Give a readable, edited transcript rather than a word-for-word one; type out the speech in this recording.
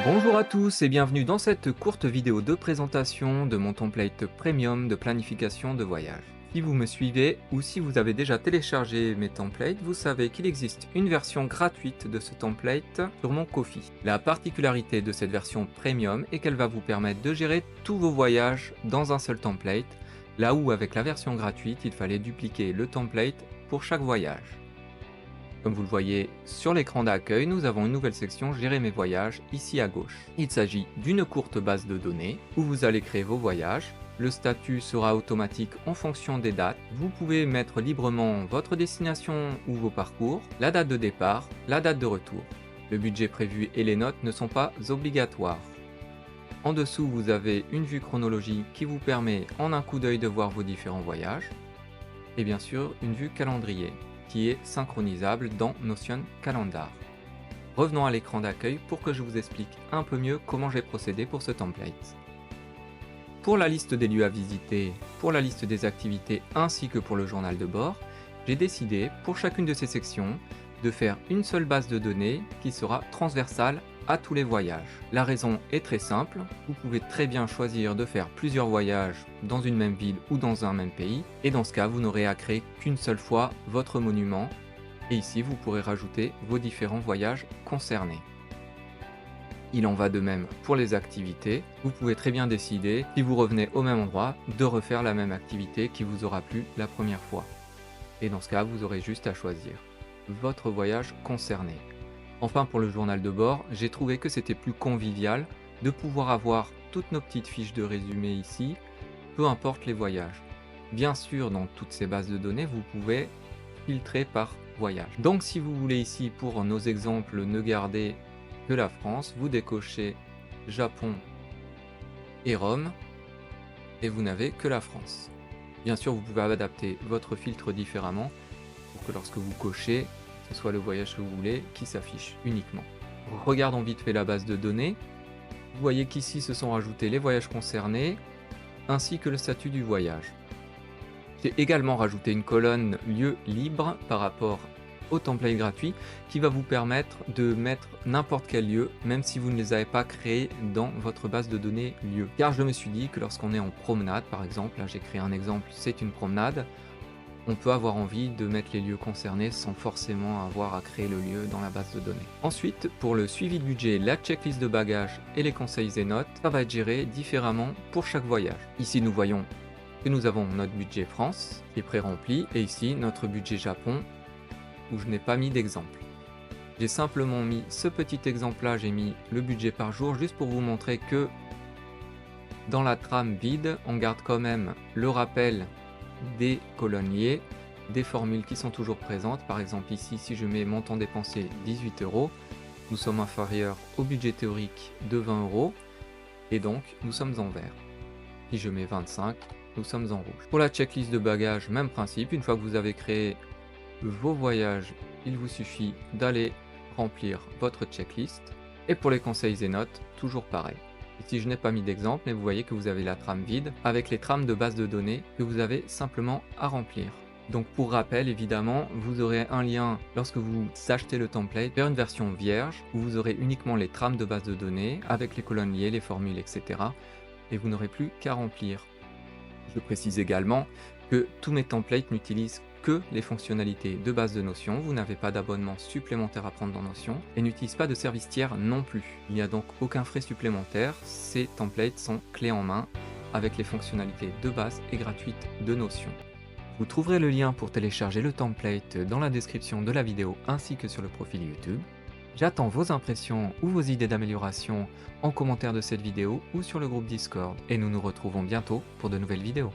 Bonjour à tous et bienvenue dans cette courte vidéo de présentation de mon template premium de planification de voyage. Si vous me suivez ou si vous avez déjà téléchargé mes templates, vous savez qu'il existe une version gratuite de ce template sur mon Ko-fi. La particularité de cette version premium est qu'elle va vous permettre de gérer tous vos voyages dans un seul template, là où avec la version gratuite, il fallait dupliquer le template pour chaque voyage. Comme vous le voyez sur l'écran d'accueil, nous avons une nouvelle section Gérer mes voyages ici à gauche. Il s'agit d'une courte base de données où vous allez créer vos voyages. Le statut sera automatique en fonction des dates. Vous pouvez mettre librement votre destination ou vos parcours, la date de départ, la date de retour. Le budget prévu et les notes ne sont pas obligatoires. En dessous, vous avez une vue chronologique qui vous permet en un coup d'œil de voir vos différents voyages. Et bien sûr, une vue calendrier qui est synchronisable dans Notion Calendar. Revenons à l'écran d'accueil pour que je vous explique un peu mieux comment j'ai procédé pour ce template. Pour la liste des lieux à visiter, pour la liste des activités ainsi que pour le journal de bord, j'ai décidé pour chacune de ces sections de faire une seule base de données qui sera transversale à tous les voyages. La raison est très simple, vous pouvez très bien choisir de faire plusieurs voyages dans une même ville ou dans un même pays, et dans ce cas vous n'aurez à créer qu'une seule fois votre monument, et ici vous pourrez rajouter vos différents voyages concernés. Il en va de même pour les activités, vous pouvez très bien décider, si vous revenez au même endroit, de refaire la même activité qui vous aura plu la première fois. Et dans ce cas vous aurez juste à choisir votre voyage concerné. Enfin, pour le journal de bord, j'ai trouvé que c'était plus convivial de pouvoir avoir toutes nos petites fiches de résumé ici, peu importe les voyages. Bien sûr, dans toutes ces bases de données, vous pouvez filtrer par voyage. Donc si vous voulez ici, pour nos exemples, ne garder que la France, vous décochez Japon et Rome, et vous n'avez que la France. Bien sûr, vous pouvez adapter votre filtre différemment, pour que lorsque vous cochez, ce soit le voyage que vous voulez qui s'affiche uniquement. Regardons vite fait la base de données. Vous voyez qu'ici se sont rajoutés les voyages concernés ainsi que le statut du voyage. J'ai également rajouté une colonne lieu libre par rapport au template gratuit qui va vous permettre de mettre n'importe quel lieu même si vous ne les avez pas créés dans votre base de données lieu. Car je me suis dit que lorsqu'on est en promenade par exemple, là j'ai créé un exemple, c'est une promenade, on peut avoir envie de mettre les lieux concernés sans forcément avoir à créer le lieu dans la base de données. Ensuite, pour le suivi de budget, la checklist de bagages et les conseils et notes, ça va être géré différemment pour chaque voyage. Ici, nous voyons que nous avons notre budget France qui est pré-rempli et ici notre budget Japon où je n'ai pas mis d'exemple. J'ai simplement mis ce petit exemple-là, j'ai mis le budget par jour juste pour vous montrer que dans la trame vide, on garde quand même le rappel des colonnes liées, des formules qui sont toujours présentes. Par exemple ici, si je mets montant dépensé 18 €, nous sommes inférieurs au budget théorique de 20 € et donc nous sommes en vert. Si je mets 25, nous sommes en rouge. Pour la checklist de bagages, même principe, une fois que vous avez créé vos voyages, il vous suffit d'aller remplir votre checklist. Et pour les conseils et notes, toujours pareil. Ici, je n'ai pas mis d'exemple, mais vous voyez que vous avez la trame vide avec les trames de base de données que vous avez simplement à remplir. Donc pour rappel, évidemment, vous aurez un lien lorsque vous achetez le template vers une version vierge où vous aurez uniquement les trames de base de données avec les colonnes liées, les formules, etc. Et vous n'aurez plus qu'à remplir. Je précise également que tous mes templates n'utilisent que les fonctionnalités de base de Notion, vous n'avez pas d'abonnement supplémentaire à prendre dans Notion et n'utilisent pas de service tiers non plus. Il n'y a donc aucun frais supplémentaire, ces templates sont clés en main avec les fonctionnalités de base et gratuites de Notion. Vous trouverez le lien pour télécharger le template dans la description de la vidéo ainsi que sur le profil YouTube. J'attends vos impressions ou vos idées d'amélioration en commentaire de cette vidéo ou sur le groupe Discord et nous nous retrouvons bientôt pour de nouvelles vidéos.